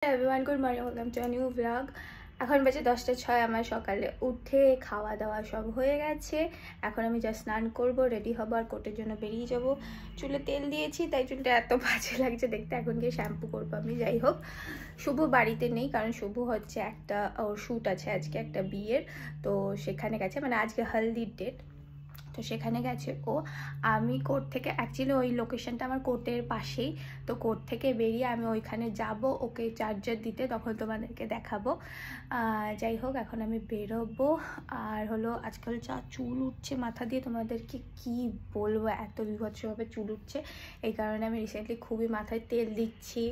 Everyone good morning, welcome to a new blog. এখন বাজে 10:06। আমার সকালে উঠে খাওয়া দাওয়া সব হয়ে গেছে। এখন আমি জাস্ট স্নান করব, রেডি হব আর কোর্টের জন্য বেরিয়ে যাব। চুলে তেল দিয়েছি তাই চুলটা এত বাজে লাগছে দেখতে। এখন গিয়ে শ্যাম্পু করবো আমি। যাই হোক, শুভ বাড়িতে নেই কারণ শুভ হচ্ছে একটা ওর শ্যুট আছে আজকে একটা বিয়ের, তো সেখানে গেছে, মানে আজকে হলদির ডেট, তো সেখানে গেছে ও। আমি কোর্ট থেকে অ্যাকচুয়ালি ওই লোকেশনটা আমার কোর্টের পাশেই, তো কোর্ট থেকে বেরিয়ে আমি ওইখানে যাব ওকে চার্জার দিতে, তখন তোমাদেরকে দেখাবো। যাই হোক, এখন আমি বেরোবো। আর হলো আজকাল যা চুল উঠছে মাথা দিয়ে, তোমাদেরকে কি বলবো, এত বিভৎসভাবে চুল উঠছে। এই কারণে আমি রিসেন্টলি খুবই মাথায় তেল দিচ্ছি।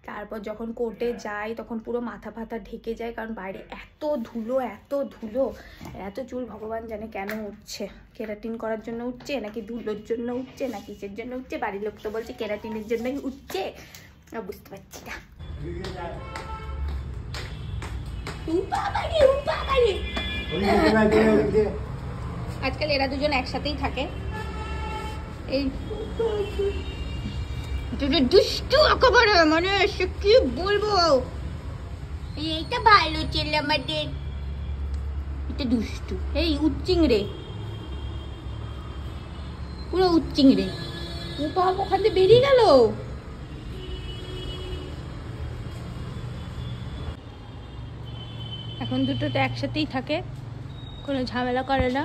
তারপর যখন কোর্টে যাই তখন পুরো মাথা ফাথা ঢেকে যায়, কারণ বাইরে এত ধুলো এত চুল, ভগবান জানে কেন উঠছে। কেরাটিন করার জন্য উঠছে নাকি ধুলোর জন্য উঠছে না কিসের জন্য উঠছে। বাড়ির লোক তো বলছে কেরাটিনের জন্যই উঠছে, বুঝতে পারছি না। আজকাল এরা দুজন একসাথেই থাকে। এই দুষ্টু একেবারে, মানে সে কি বলবো, এইটা ভালো ছেলে আমাদের, এটা দুষ্টু। এই উচ্চিংড়ে, পুরো উচ্চিংড়ে। ও বাবা, ওখান থেকে বেরিয়ে গেল। এখন দুটো তো একসাথেই থাকে, কোনো ঝামেলা করে না।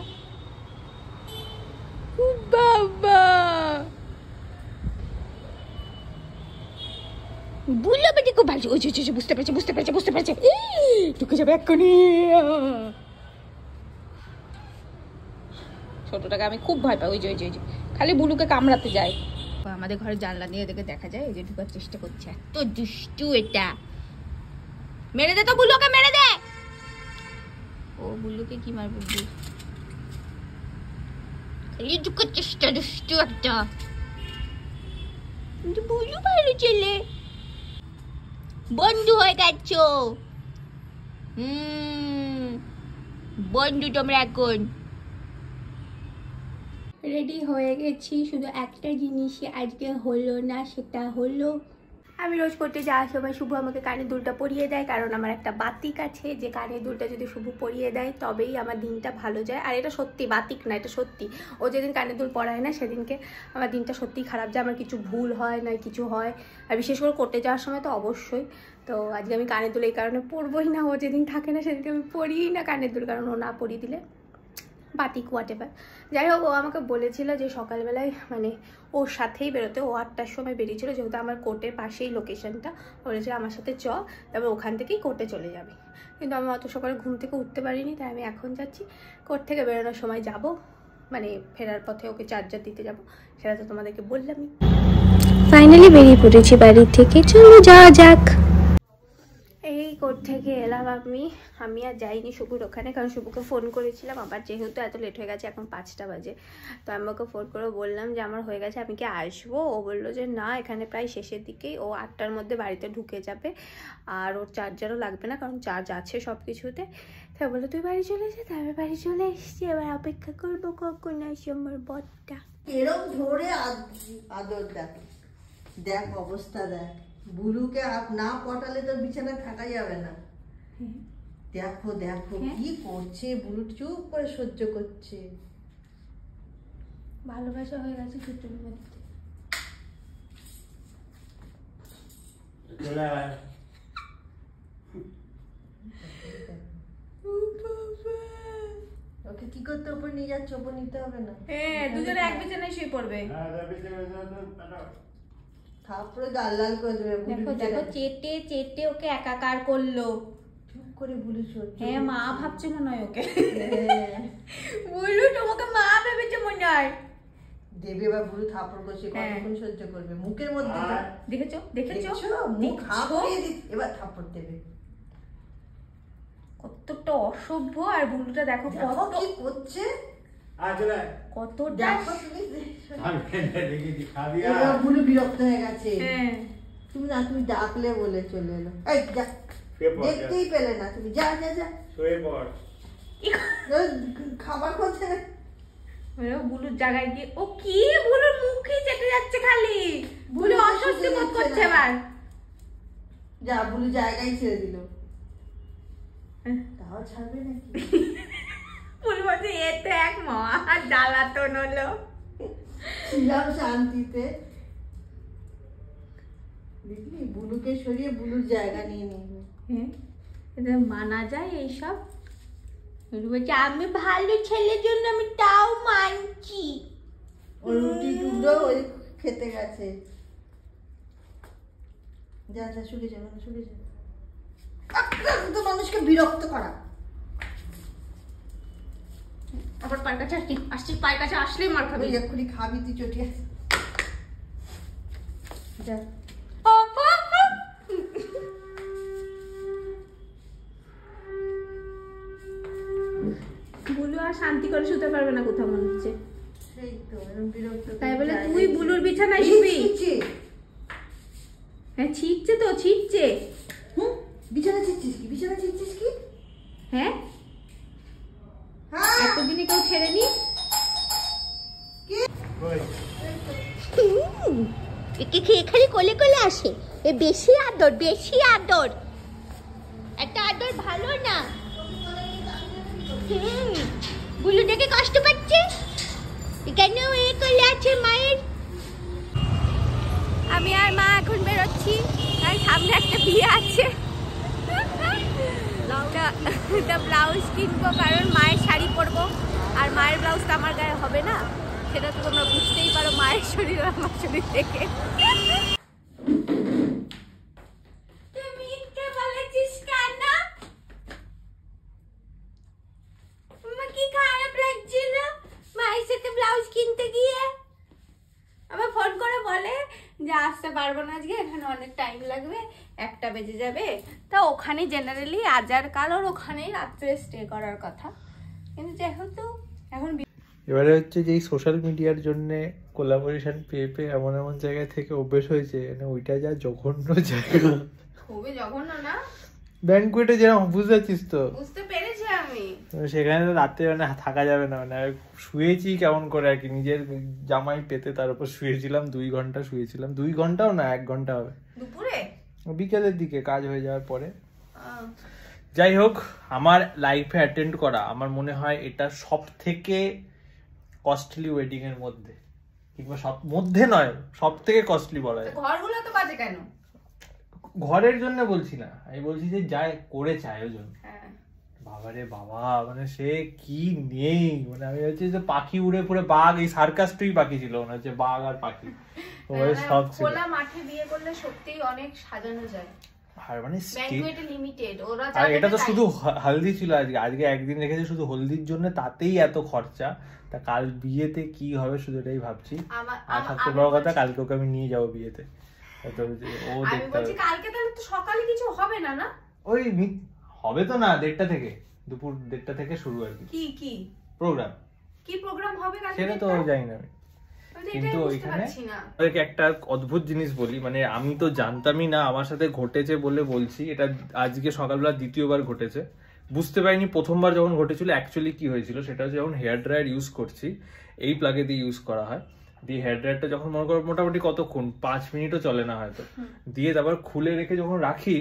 ও বাবা, বুঝলো বেটি খুব ভালো। ওই বুঝতে পেরেছে ঢুকে যাবে এক্ষুনি। ছোটটাকে আমি খুব ভয় পাই। ওই যে খালি বুলুকে কামড়াতে যায়। আমাদের ঘরে জানলা দিয়ে দেখা যায় এই যে ঢুকার চেষ্টা করছে। এত দুষ্টু এটা। মেরে দে তো বুলুকে, মেরে দে। ও বুলুকে কি মারবো, খালি ঢুকার চেষ্টা, দুষ্টু একটা। বুলু ভালো ছেলে, বন্ধু হয়ে গেছো। বন্ধু তোমরা এখন। রেডি হয়ে গেছি, শুধু একটা জিনিসই আজকে হলো না, সেটা হলো আমি রোজ করতে যাওয়ার সময় শুভ আমাকে কানের দুলটা পরিয়ে দেয়, কারণ আমার একটা বাতিক আছে যে কানের দুলটা যদি শুভ পরিয়ে দেয় তবেই আমার দিনটা ভালো যায়। আর এটা সত্যি, বাতিক না, এটা সত্যি। ও যেদিন কানের দুল পরায় না সেদিনকে আমার দিনটা সত্যিই খারাপ যায়, আমার কিছু ভুল হয় না কিছু হয়। আর বিশেষ করে করতে যাওয়ার সময় তো অবশ্যই। তো আজকে আমি কানের দুল এই কারণে পরবই না, ও যেদিন থাকে না সেদিনকে আমি পরিই না কানের দুল, কারণ ও না পরিয়ে দিলে বাতিক হোয়াটেভার। যাই হোক, ও আমাকে বলেছিল যে সকালবেলায় মানে ওর সাথেই বেরোতে। ও 8টার সময় বেরিয়েছিল, যেহেতু আমার কোর্টের পাশেই লোকেশনটা। বলেছে আমার সাথে চ, তারপর ওখান থেকেই কোর্টে চলে যাবে। কিন্তু আমি অত সকালে ঘুম থেকে উঠতে পারিনি, তাই আমি এখন যাচ্ছি। কোর্ট থেকে বেরোনোর সময় যাব, মানে ফেরার পথে ওকে চার্জার দিতে যাব, সেটা তো তোমাদেরকে বললামই। ফাইনালি বেরিয়ে পড়েছি বাড়ি থেকে, চলো যাওয়া যাক। এই কোর্ট থেকে এলাম আমি আর যাইনি শুভুর ওখানে, কারণ শুভুকে ফোন করেছিলাম। আবার যেহেতু এত লেট হয়ে গেছে, এখন 5টা বাজে, তো আমি ওকে ফোন করে বললাম যে আমার হয়ে গেছে, আমি কি আসবো? ও বললো যে না, এখানে প্রায় শেষের দিকেই, ও 8টার মধ্যে বাড়িতে ঢুকে যাবে, আর ওর চার্জারও লাগবে না কারণ চার্জ আছে সব কিছুতে। তাই বললো তুই বাড়ি চলে যা। তাই আমি বাড়ি চলে এসেছি, এবার অপেক্ষা করবো কখন আসি আমার বরটা। এরম ধরে আদর দেখ অবস্থা দেখ। বুলুকে না পটালে তোর বিছানায় থাকা যাবে না। দেখো কি করছে, বুলু চুপ করে সহ্য করছে। ভালোবাসা হয়ে গেছে ছোট্টুর মধ্যে। ওকে কি করতে উপর নিয়ে যাচ্ছে? উপর নিতে হবে না, হ্যাঁ দুজনে এক বিছানায় শুয়ে পড়বে। তারপরে গাল লাল করে দেবে। দেখো চেটে ওকে একাকার করলো। চুপ করে বুলু সহ্য। হ্যাঁ, মা ভাবছে মনে হয় ওকে। বুলু তোমাকে মা ভেবেছে মনে হয়। দেবে বা বুলু থাপড় করছে, কতক্ষণ সহ্য করবে? মুখের মধ্যে দেখেছো মুখ হাঁপিয়ে দিচ্ছে, এবার থাপড় দেবে। কতটা অসভ্য। আর বুলুটা দেখো কি করছে, কতটা। বুলু বিরক্ত হয়ে গেছে। তুমি ডাকলে বলে চলে এলো। এই যা, দেখতেই পেলে না তুমি, যা খাবার করছে না। বুলুর জায়গায় গিয়ে ও কি, বুলুর মুখে চেটে যাচ্ছে খালি। বুলু অস্বস্তি বোধ করছে এবার। যা বুলু জায়গায় ছেড়ে দিল, তাও ছাড়বে নাকি? বুলু বলছে এ তো এক মহা জ্বালাতন হলো। ছিলাম শান্তিতে, দেখলি বুলুকে সরিয়ে বুলুর জায়গা নিয়ে নিল। হ্যাঁ, এটা মানা যায় এইসব? বুলু বলছে আমি ভালো ছেলের জন্য আমি তাও মানছি। ওর রুটি টুকরো ওই খেতে গেছে। যা যা শুকে যা, শুকে যা, তো মানুষকে বিরক্ত করা। আবার পায়ের কাছে আসছিস, পায়ের কাছে আসলেই মার খাবি। এক্ষুনি খাবি তুই চটিয়ে যা। বুলু আর শান্তি করে শুতে পারবে না কোথাও মনে হচ্ছে। সেই তো এরকম বিরক্ত। তাই বলে তুই বুলুর বিছানায় শুবি? হ্যাঁ ছিটছে তো, ছিটছে। বিছানা ছিটছিস কি? বিছানা ছিটছিস কি? হ্যাঁ, এতদিনে কেউ ছেড়েনি। একে খেয়ে খালি কোলে কোলে আসে, এ বেশি আদর, বেশি আদর। একটা আদর ভালো না। বুলু দেখে কষ্ট পাচ্ছে কেন? এ কোলে আছে মায়ের। আমি আর মা এখন বেরোচ্ছি, আর সামনে একটা বিয়ে আছে। ব্লাউজ কিনবো, কারণ মায়ের শাড়ি পরবো, আর মায়ের ব্লাউজ তো আমার গায়ে হবে না, সেটা তো তোমরা বুঝতেই পারো মায়ের শরীর আর আমার শরীর থেকে। তুমি মিথ্যে বলেছিস কেন? আমার কি খারাপ লাগছিল মায়ের সাথে ব্লাউজ কিনতে গিয়ে। আবার ফোন করে বলে যে আসতে পারবো না আজকে, এখানে অনেক টাইম লাগবে, 1টা বেজে যাবে। তা ওখানে জেনারেলি আজ আর কাল ওর ওখানেই রাত্রে স্টে করার কথা, কিন্তু যেহেতু এখন এবারে হচ্ছে যে এই সোশ্যাল মিডিয়ার জন্য কোলাবোরেশন পেয়ে পেয়ে এমন এমন জায়গা থেকে অভ্যেস হয়েছে, মানে ওইটা যা জঘন্য জায়গা। খুবই জঘন্য না? ব্যাংকুয়েটে যেরকম বুঝতে পারছিস তো, বুঝতে পেরেছি আমি। সেখানে তো রাতে মানে থাকা যাবে না, মানে শুয়েছি কেমন করে আর কি, নিজের জামাই পেতে তার উপর শুয়েছিলাম, 2 ঘন্টা শুয়েছিলাম। 2 ঘন্টাও না, 1 ঘন্টা হবে, দুপুরে বিকেলের দিকে কাজ হয়ে যাওয়ার পরে। যাই হোক, আমার লাইফে অ্যাটেন্ড করা আমার মনে হয় এটা সব থেকে কস্টলি ওয়েডিং এর মধ্যে, কিংবা সব মধ্যে নয়, সব থেকে কস্টলি বলা যায়। ঘরগুলো তো বাজে কেন? ঘরের জন্য বলছি না, আমি বলছি যে যাই করেছে আয়োজন, বাবারে বাবা, মানে সে কি নেই, মানে আমি হচ্ছে যে পাখি উড়ে পুরো বাঘ, এই সার্কাসটাই বাকি ছিল, মনে হচ্ছে বাঘ আর পাখি সব ছিল। খোলা মাঠে বিয়ে করলে সত্যিই অনেক সাজানো যায়, আর মানে লিমিটেড। ওরা আর এটা তো শুধু হলদি ছিল, আজকে একদিন রেখেছে শুধু হলদির জন্য, তাতেই এত খরচা। তা কাল বিয়েতে কি হবে শুধু এটাই ভাবছি। আর সবচেয়ে বড় কথা, কালকে ওকে আমি নিয়ে যাবো বিয়েতে, ও দেখতে হবে। কালকে তাহলে তো সকালে কিছু হবে না? না ওই হবে তো না, 1:30 থেকে, দুপুর 1:30 থেকে শুরু আর কি। কি প্রোগ্রাম, কি প্রোগ্রাম হবে কালকে সেটা তো জানি না আমি, কিন্তু ওইখানে একটা অদ্ভুত জিনিস বলি, মানে আমি তো জানতামই না, আমার সাথে ঘটেছে বলে বলছি। এটা আজকে সকালবেলা দ্বিতীয়বার ঘটেছে, বুঝতে পারিনি প্রথমবার যখন ঘটেছিল অ্যাকচুয়ালি কি হয়েছিল। সেটা হচ্ছে যখন হেয়ার ড্রায়ার ইউজ করছি, এই প্লাগে দিয়ে ইউজ করা হয়, দিয়ে হেয়ার ড্রায়ারটা যখন মনে করো মোটামুটি কতক্ষণ, 5 মিনিটও চলে না হয়তো, দিয়ে তারপর খুলে রেখে যখন রাখি,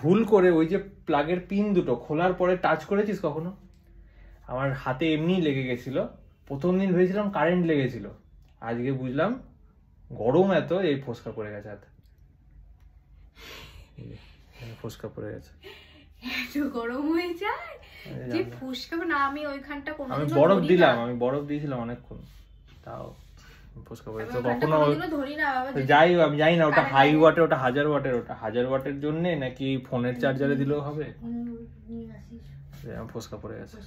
ভুল করে ওই যে প্লাগের পিন দুটো খোলার পরে টাচ করেছিস কখনো? আমার হাতে এমনি লেগে গেছিল। প্রথম দিন ভেবেছিলাম কারেন্ট লেগেছিল, আজকে বুঝলাম গরম এত, এই ফোসকা পড়ে গেছে হাতে, ফোসকা পড়ে গেছে। এত গরম হয়ে যায় যে ফোসকা না? আমি ওইখানটা কোনো আমি বরফ দিলাম, আমি বরফ দিয়েছিলাম অনেকক্ষণ, তাও ফোসকা পড়ে গেছে। কখনো ধরি না বাবা, যাই আমি জানি না ওটা হাই ওয়াটের, ওটা 1000 ওয়াটের, ওটা 1000 ওয়াটের জন্য নাকি ফোনের চার্জারে দিলেও হবে, ফোসকা পড়ে গেছে।